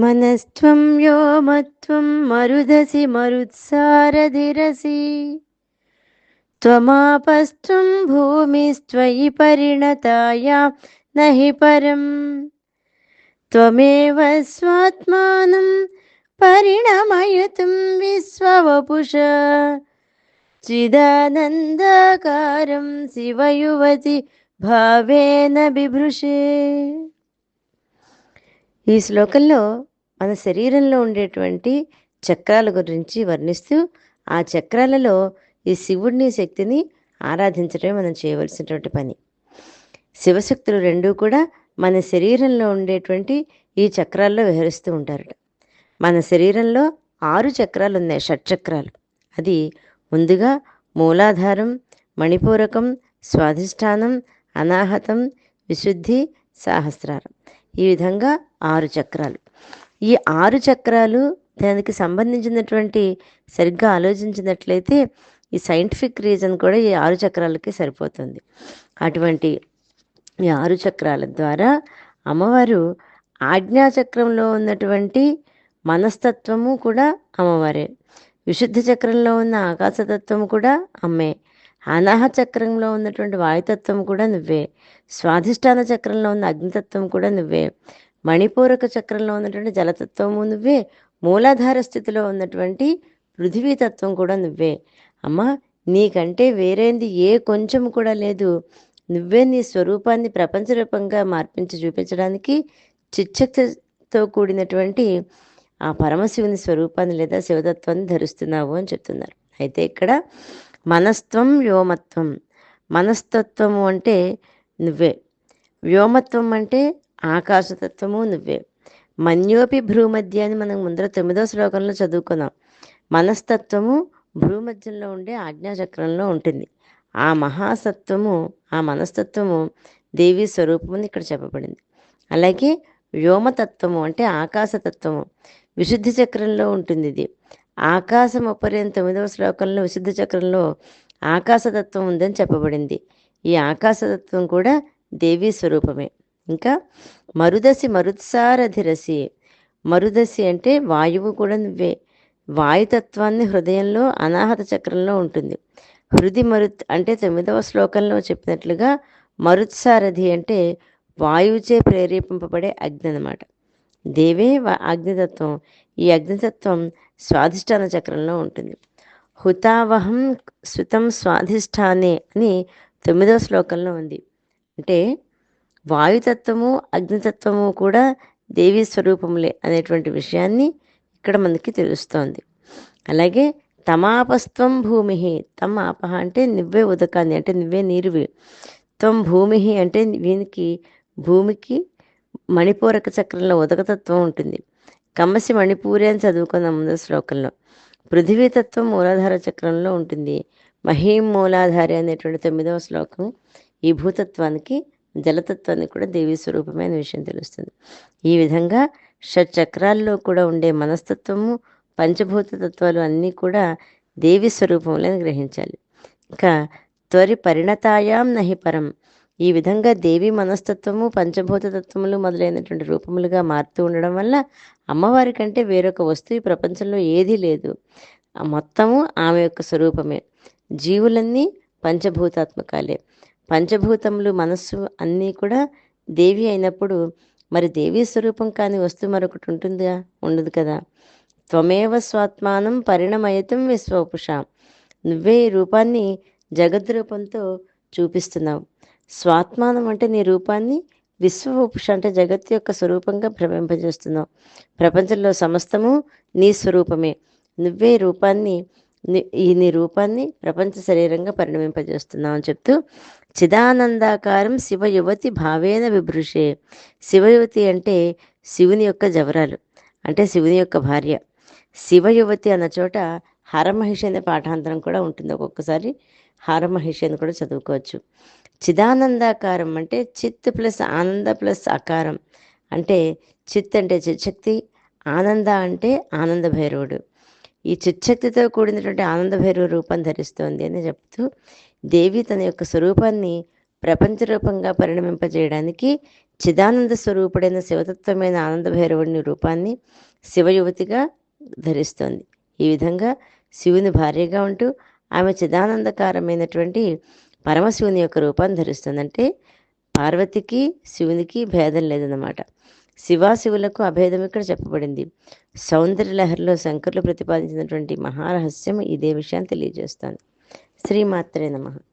మనస్త్వం వ్యోమత్వం మరుదసి మరుత్సారధిరసి త్వమాపస్త్వం భూమిస్త్వయి పరిణతాయా నహి పరం త్వమేవ స్వాత్మానం పరిణమయతుం విశ్వవపుష చిదానందకారం శివయువతి భావేన బిభృషే. ఈ శ్లోకంలో మన శరీరంలో ఉండేటువంటి చక్రాల గురించి వర్ణిస్తూ ఆ చక్రాలలో ఈ శివుడిని శక్తిని ఆరాధించడమే మనం చేయవలసినటువంటి పని. శివశక్తులు రెండూ కూడా మన శరీరంలో ఉండేటువంటి ఈ చక్రాల్లో విహరిస్తూ ఉంటారట. మన శరీరంలో 6 చక్రాలు ఉన్నాయి, షట్చక్రాలు. అది ముందుగా మూలాధారం, మణిపూరకం, స్వాధిష్టానం, అనాహతం, విశుద్ధి, సహస్రారం. ఈ విధంగా 6 చక్రాలు. ఈ 6 చక్రాలు దానికి సంబంధించినటువంటి సరిగ్గా ఆలోచించినట్లయితే ఈ సైంటిఫిక్ రీజన్ కూడా ఈ 6 చక్రాలకి సరిపోతుంది. అటువంటి ఈ 6 చక్రాల ద్వారా అమ్మవారు ఆజ్ఞాచక్రంలో ఉన్నటువంటి మనస్తత్వము కూడా అమ్మవారే, విశుద్ధ చక్రంలో ఉన్న ఆకాశతత్వము కూడా అమ్మే, అనాహ చక్రంలో ఉన్నటువంటి వాయుతత్వం కూడా నువ్వే, స్వాధిష్టాన చక్రంలో ఉన్న అగ్నితత్వం కూడా నువ్వే, మణిపూరక చక్రంలో ఉన్నటువంటి జలతత్వము నువ్వే, మూలాధార స్థితిలో ఉన్నటువంటి పృథివీతత్వం కూడా నువ్వే. అమ్మ, నీకంటే వేరేంది ఏ కొంచెం కూడా లేదు. నువ్వే నీ స్వరూపాన్ని ప్రపంచరూపంగా మార్పించి చూపించడానికి చిచ్చక్తితో కూడినటువంటి ఆ పరమశివుని స్వరూపాన్ని లేదా శివతత్వాన్ని ధరిస్తున్నావు అని చెప్తున్నారు. అయితే ఇక్కడ మనస్త్వం వ్యోమత్వం, మనస్తత్వము అంటే నువ్వే, వ్యోమత్వం అంటే ఆకాశతత్వము నువ్వే, మన్యోపి భ్రూమధ్య అని మనం ముందర 9వ శ్లోకంలో చదువుకున్నాం. మనస్తత్వము భ్రూమధ్యంలో ఉండే ఆజ్ఞాచక్రంలో ఉంటుంది. ఆ మహాసత్వము, ఆ మనస్తత్వము దేవీ స్వరూపమని ఇక్కడ చెప్పబడింది. అలాగే వ్యోమతత్వము అంటే ఆకాశతత్వము విశుద్ధి చక్రంలో ఉంటుంది. ఇది ఆకాశం ఉపరి 9వ శ్లోకంలో విశుద్ధ చక్రంలో ఆకాశతత్వం ఉందని చెప్పబడింది. ఈ ఆకాశతత్వం కూడా దేవీ స్వరూపమే. ఇంకా మరుదసి మరుత్సారధిరసి, మరుదసి అంటే వాయువు కూడా నువ్వే. వాయుతత్వాన్ని హృదయంలో అనాహత చక్రంలో ఉంటుంది. హృది మరుత్ అంటే 9వ శ్లోకంలో చెప్పినట్లుగా మరుత్సారథి అంటే వాయువుచే ప్రేరేపింపబడే అగ్ని అన్నమాట. దేవే అగ్నితత్వం. ఈ అగ్నితత్వం స్వాధిష్టాన చక్రంలో ఉంటుంది. హుతావహం సుతం స్వాధిష్టానే అని 9వ శ్లోకంలో ఉంది. అంటే వాయుతత్వము అగ్నితత్వము కూడా దేవీ స్వరూపములే అనేటువంటి విషయాన్ని ఇక్కడ మనకి తెలుస్తోంది. అలాగే తమాపస్త్వం భూమి, తమ ఆపహ అంటే నువ్వే ఉదకాన్ని, అంటే నువ్వే నీరువి. త్వం భూమి అంటే వీనికి భూమికి మణిపూరక చక్రంలో ఉదకతత్వం ఉంటుంది. కమ్మసి మణిపూరి అని చదువుకున్నాం ముందు శ్లోకంలో. పృథివీతత్వం మూలాధార చక్రంలో ఉంటుంది. మహీం మూలాధారి అనేటువంటి 9వ శ్లోకం ఈ భూతత్వానికి జలతత్వానికి కూడా దేవీ స్వరూపమైన విషయం తెలుస్తుంది. ఈ విధంగా షట్చక్రాల్లో కూడా ఉండే మనస్తత్వము పంచభూత తత్వాలు అన్నీ కూడా దేవి స్వరూపములని గ్రహించాలి. ఇంకా త్వరి పరిణతాయాం నహి పరం, ఈ విధంగా దేవి మనస్తత్వము పంచభూత తత్వములు మొదలైనటువంటి రూపములుగా మారుతూ ఉండడం వల్ల అమ్మవారి కంటే వేరొక వస్తువు ఈ ప్రపంచంలో ఏదీ లేదు. మొత్తము ఆమె యొక్క స్వరూపమే. జీవులన్నీ పంచభూతాత్మకాలే. పంచభూతములు మనస్సు అన్నీ కూడా దేవి అయినప్పుడు మరి దేవీ స్వరూపం కాని వస్తువు మరొకటి ఉంటుందా? ఉండదు కదా. త్వమేవ స్వాత్మానం పరిణమయతం విశ్వపుషాం, నువ్వే ఈ రూపాన్ని జగద్రూపంతో చూపిస్తున్నావు. స్వాత్మానం అంటే నీ రూపాన్ని, విశ్వపుష అంటే జగత్తు యొక్క స్వరూపంగా భ్రమింపజేస్తున్నావు. ప్రపంచంలో సమస్తము నీ స్వరూపమే. నువ్వే రూపాన్ని, నీ రూపాన్ని ప్రపంచ శరీరంగా పరిణమింపజేస్తున్నావు అని చెప్తూ చిదానందాకారం శివయువతి భావేన విభృషే. శివయువతి అంటే శివుని యొక్క జవరాలు, అంటే శివుని యొక్క భార్య. శివయువతి అన్న చోట హరమహిషి అనే పాఠాంతరం కూడా ఉంటుంది. ఒక్కొక్కసారి హరమహిషి అని కూడా చదువుకోవచ్చు. చిదానందాకారం అంటే చిత్ ప్లస్ ఆనంద ప్లస్ అకారం. అంటే చిత్ అంటే చిత్శక్తి, ఆనంద అంటే ఆనంద భైరవుడు. ఈ చిత్శక్తితో కూడినటువంటి ఆనంద భైరవ రూపం ధరిస్తోంది అని చెప్తూ దేవి తన యొక్క స్వరూపాన్ని ప్రపంచ రూపంగా పరిణమింపజేయడానికి చిదానంద స్వరూపుడైన శివతత్వమైన ఆనందభైరవుని రూపాన్ని శివయువతిగా ధరిస్తోంది. ఈ విధంగా శివుని భార్యగా ఉంటూ ఆమె చిదానందకారమైనటువంటి పరమశివుని యొక్క రూపాన్ని ధరిస్తుంది. అంటే పార్వతికి శివునికి భేదం లేదన్నమాట. శివాశివులకు అభేదం ఇక్కడ చెప్పబడింది. సౌందర్య లహరిలో శంకరులు ప్రతిపాదించినటువంటి మహారహస్యం ఇదే విషయాన్ని తెలియజేస్తుంది. శ్రీమాత్రే నమః.